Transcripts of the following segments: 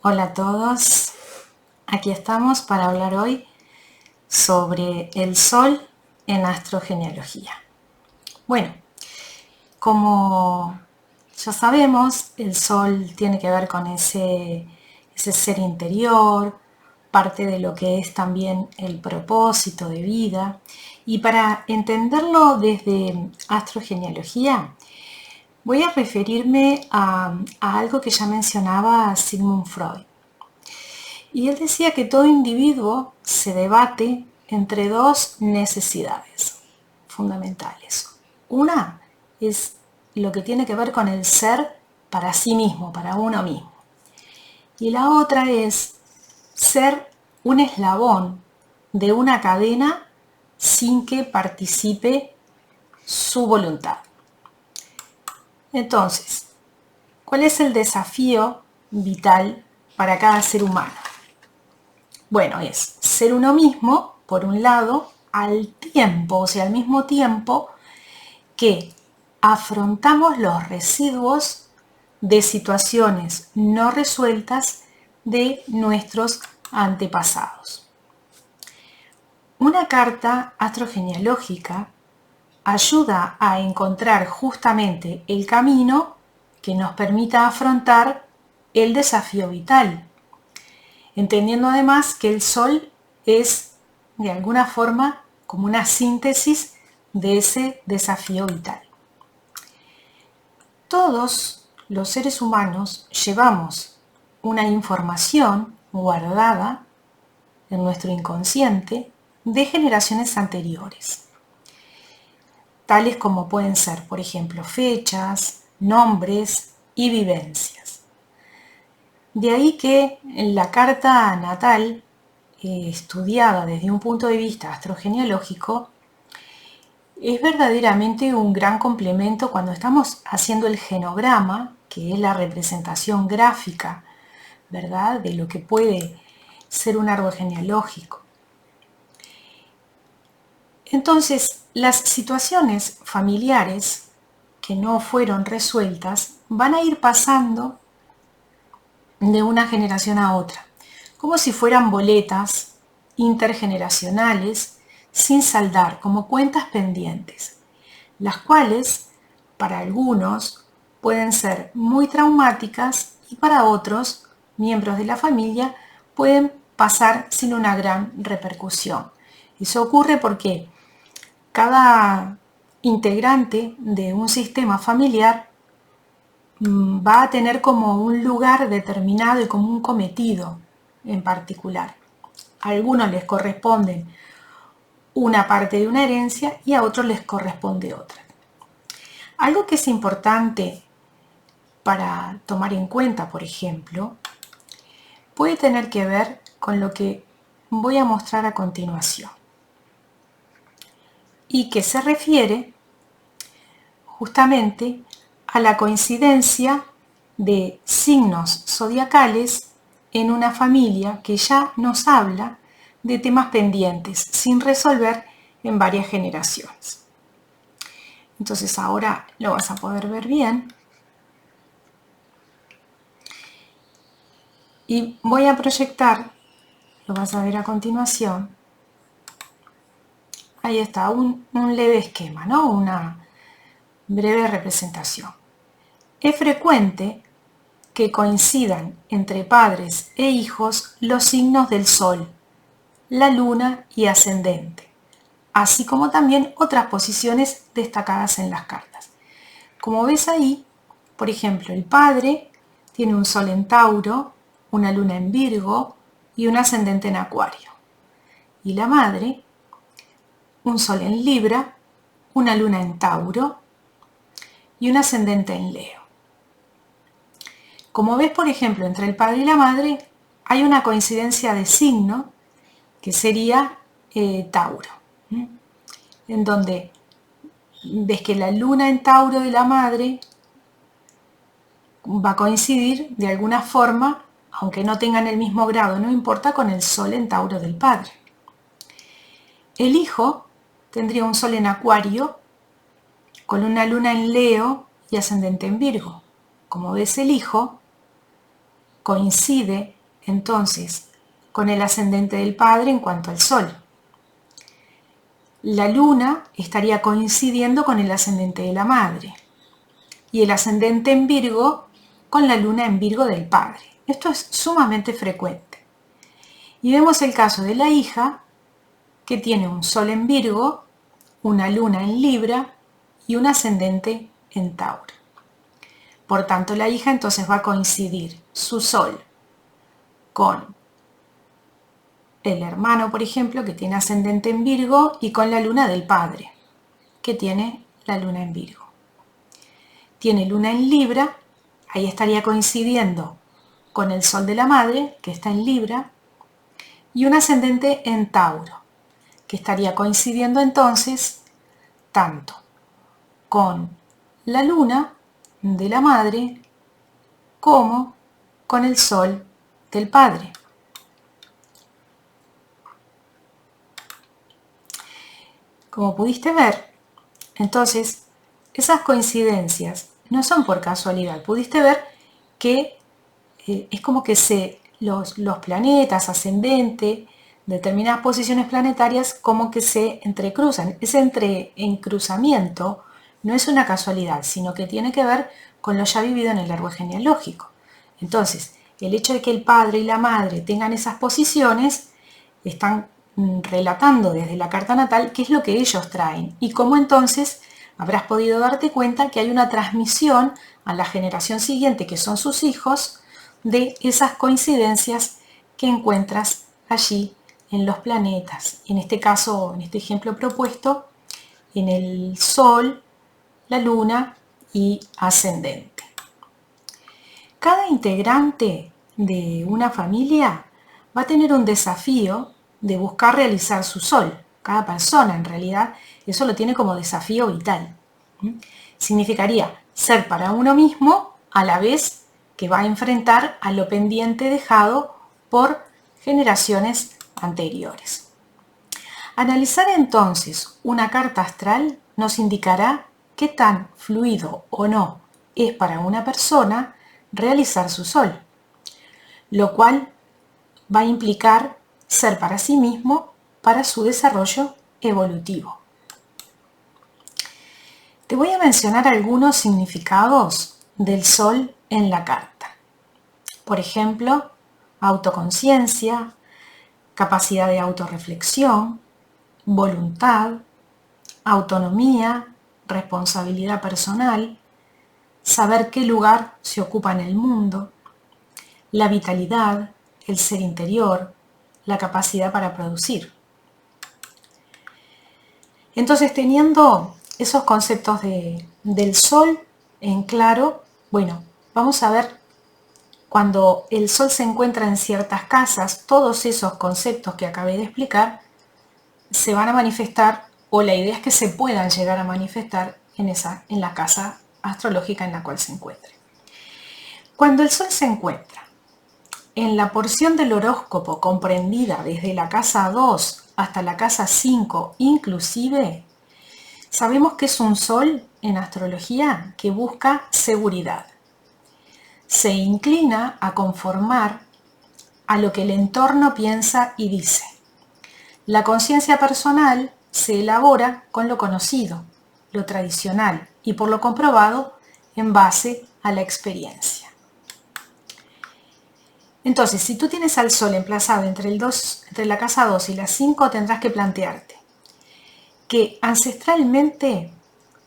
Hola a todos, aquí estamos para hablar hoy sobre el Sol en astrogenealogía. Bueno, como ya sabemos, el Sol tiene que ver con ese ser interior, parte de lo que es también el propósito de vida. Y para entenderlo desde astrogenealogía, voy a referirme a algo que ya mencionaba Sigmund Freud. Y él decía que todo individuo se debate entre dos necesidades fundamentales. Una es lo que tiene que ver con el ser para sí mismo, para uno mismo. Y la otra es ser un eslabón de una cadena sin que participe su voluntad. Entonces, ¿cuál es el desafío vital para cada ser humano? Bueno, es ser uno mismo, por un lado, al tiempo, o sea, al mismo tiempo que afrontamos los residuos de situaciones no resueltas de nuestros antepasados. Una carta astrogenealógica ayuda a encontrar justamente el camino que nos permita afrontar el desafío vital, entendiendo además que el Sol es de alguna forma como una síntesis de ese desafío vital. Todos los seres humanos llevamos una información guardada en nuestro inconsciente de generaciones anteriores, tales como pueden ser, por ejemplo, fechas, nombres y vivencias. De ahí que la carta natal, estudiada desde un punto de vista astrogenealógico, es verdaderamente un gran complemento cuando estamos haciendo el genograma, que es la representación gráfica, ¿verdad?, de lo que puede ser un árbol genealógico. Entonces, las situaciones familiares que no fueron resueltas van a ir pasando de una generación a otra, como si fueran boletas intergeneracionales sin saldar, como cuentas pendientes, las cuales para algunos pueden ser muy traumáticas y para otros miembros de la familia pueden pasar sin una gran repercusión. Eso ocurre porque cada integrante de un sistema familiar va a tener como un lugar determinado y como un cometido en particular. A algunos les corresponde una parte de una herencia y a otros les corresponde otra. Algo que es importante para tomar en cuenta, por ejemplo, puede tener que ver con lo que voy a mostrar a continuación y que se refiere justamente a la coincidencia de signos zodiacales en una familia que ya nos habla de temas pendientes sin resolver en varias generaciones. Entonces ahora lo vas a poder ver bien. Y voy a proyectar, lo vas a ver a continuación. Ahí está, un leve esquema, ¿no? Una breve representación. Es frecuente que coincidan entre padres e hijos los signos del Sol, la Luna y ascendente, así como también otras posiciones destacadas en las cartas. Como ves ahí, por ejemplo, el padre tiene un Sol en Tauro, una Luna en Virgo y un ascendente en Acuario. Y la madre, un Sol en Libra, una Luna en Tauro y un ascendente en Leo. Como ves, por ejemplo, entre el padre y la madre hay una coincidencia de signo que sería Tauro, en donde ves que la luna en Tauro de la madre va a coincidir de alguna forma, aunque no tengan el mismo grado, no importa, con el Sol en Tauro del padre. El hijo tendría un Sol en Acuario con una luna en Leo y ascendente en Virgo. Como ves, el hijo coincide entonces con el ascendente del padre en cuanto al sol. La luna estaría coincidiendo con el ascendente de la madre y el ascendente en Virgo con la luna en Virgo del padre. Esto es sumamente frecuente. Y vemos el caso de la hija que tiene un sol en Virgo, una luna en Libra y un ascendente en Tauro. Por tanto, la hija entonces va a coincidir su sol con el hermano, por ejemplo, que tiene ascendente en Virgo y con la luna del padre, que tiene la luna en Virgo. Tiene luna en Libra, ahí estaría coincidiendo con el sol de la madre, que está en Libra, y un ascendente en Tauro, que estaría coincidiendo entonces tanto con la luna de la madre como con el sol del padre. Como pudiste ver, entonces, esas coincidencias no son por casualidad. Pudiste ver que es como que los planetas ascendente, determinadas posiciones planetarias, como que se entrecruzan. Ese encruzamiento no es una casualidad, sino que tiene que ver con lo ya vivido en el árbol genealógico. Entonces, el hecho de que el padre y la madre tengan esas posiciones, están relatando desde la carta natal qué es lo que ellos traen y cómo entonces habrás podido darte cuenta que hay una transmisión a la generación siguiente, que son sus hijos, de esas coincidencias que encuentras allí en los planetas. En este caso, en este ejemplo propuesto, en el Sol, la Luna y ascendente. Cada integrante de una familia va a tener un desafío de buscar realizar su sol. Cada persona, en realidad, eso lo tiene como desafío vital. Significaría ser para uno mismo a la vez que va a enfrentar a lo pendiente dejado por generaciones anteriores. Analizar entonces una carta astral nos indicará qué tan fluido o no es para una persona realizar su sol, lo cual va a implicar ser para sí mismo para su desarrollo evolutivo. Te voy a mencionar algunos significados del sol en la carta. Por ejemplo, autoconciencia, capacidad de autorreflexión, voluntad, autonomía, responsabilidad personal, saber qué lugar se ocupa en el mundo, la vitalidad, el ser interior, la capacidad para producir. Entonces, teniendo esos conceptos del sol en claro, bueno, vamos a ver cuando el sol se encuentra en ciertas casas, todos esos conceptos que acabé de explicar se van a manifestar, o la idea es que se puedan llegar a manifestar en la casa astrológica en la cual se encuentre. Cuando el sol se encuentra en la porción del horóscopo comprendida desde la casa 2 hasta la casa 5 inclusive, sabemos que es un sol en astrología que busca seguridad. Se inclina a conformar a lo que el entorno piensa y dice. La conciencia personal se elabora con lo conocido, lo tradicional y por lo comprobado en base a la experiencia. Entonces, si tú tienes al sol emplazado entre la casa 2 y la 5, tendrás que plantearte que ancestralmente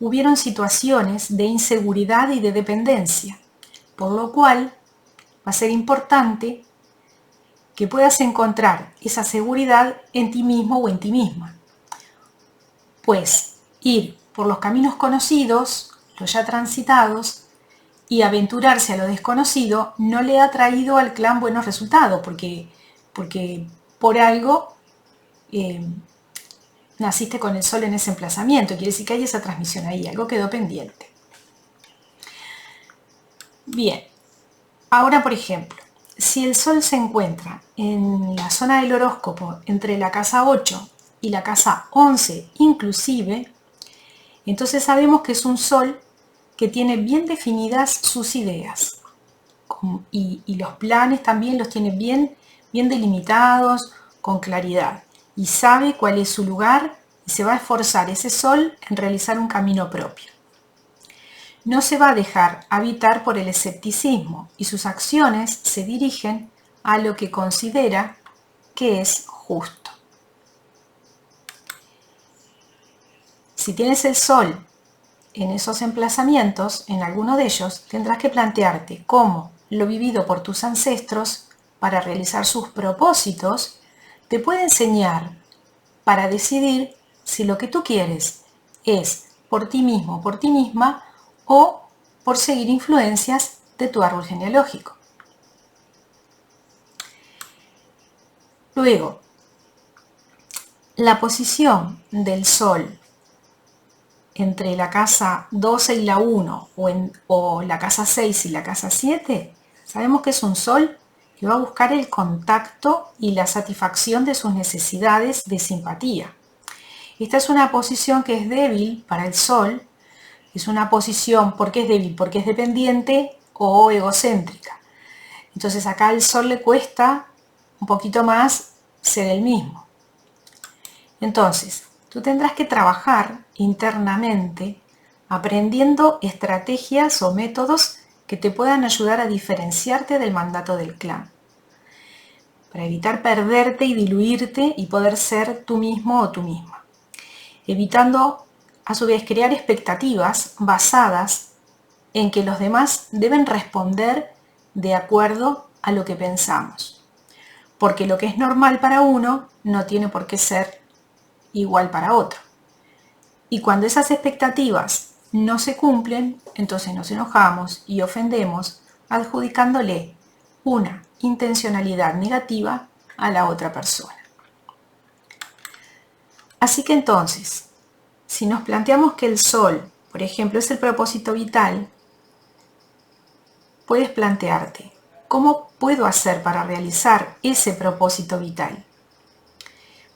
hubieron situaciones de inseguridad y de dependencia, por lo cual va a ser importante que puedas encontrar esa seguridad en ti mismo o en ti misma. Pues ir por los caminos conocidos, los ya transitados, y aventurarse a lo desconocido no le ha traído al clan buenos resultados, porque por algo naciste con el sol en ese emplazamiento, quiere decir que hay esa transmisión ahí, algo quedó pendiente. Bien, ahora por ejemplo, si el sol se encuentra en la zona del horóscopo entre la casa 8 y la casa 11 inclusive, entonces sabemos que es un sol que tiene bien definidas sus ideas. y los planes también los tiene bien delimitados, con claridad, y sabe cuál es su lugar y se va a esforzar ese sol en realizar un camino propio. No se va a dejar habitar por el escepticismo y sus acciones se dirigen a lo que considera que es justo. Si tienes el sol en esos emplazamientos, en alguno de ellos, tendrás que plantearte cómo lo vivido por tus ancestros para realizar sus propósitos te puede enseñar para decidir si lo que tú quieres es por ti mismo, por ti misma, o por seguir influencias de tu árbol genealógico. Luego, la posición del Sol entre la casa 12 y la 1 o la casa 6 y la casa 7, sabemos que es un Sol que va a buscar el contacto y la satisfacción de sus necesidades de simpatía. Esta es una posición que es débil para el Sol. Es una posición, ¿por qué es débil? Porque es dependiente o egocéntrica. Entonces acá al Sol le cuesta un poquito más ser el mismo. Entonces, tú tendrás que trabajar internamente aprendiendo estrategias o métodos que te puedan ayudar a diferenciarte del mandato del clan, para evitar perderte y diluirte y poder ser tú mismo o tú misma, evitando a su vez crear expectativas basadas en que los demás deben responder de acuerdo a lo que pensamos, porque lo que es normal para uno no tiene por qué ser igual para otro. Y cuando esas expectativas no se cumplen, entonces nos enojamos y ofendemos, adjudicándole una intencionalidad negativa a la otra persona. Así que entonces, si nos planteamos que el Sol, por ejemplo, es el propósito vital, puedes plantearte, ¿cómo puedo hacer para realizar ese propósito vital?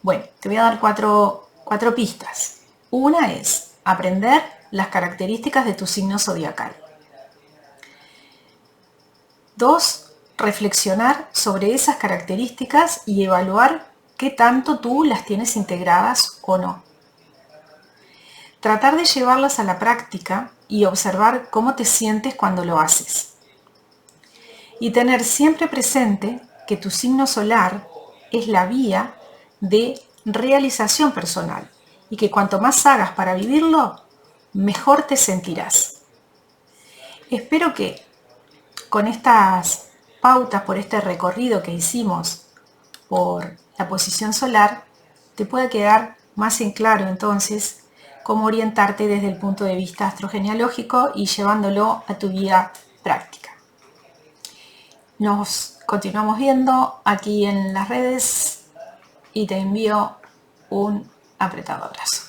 Bueno, te voy a dar cuatro pistas. Una es aprender las características de tu signo zodiacal. 2, reflexionar sobre esas características y evaluar qué tanto tú las tienes integradas o no. Tratar de llevarlas a la práctica y observar cómo te sientes cuando lo haces. Y tener siempre presente que tu signo solar es la vía de realización personal y que cuanto más hagas para vivirlo, mejor te sentirás. Espero que con estas pautas, por este recorrido que hicimos por la posición solar, te pueda quedar más en claro entonces cómo orientarte desde el punto de vista astrogenealógico y llevándolo a tu vida práctica. Nos continuamos viendo aquí en las redes y te envío un apretado abrazo.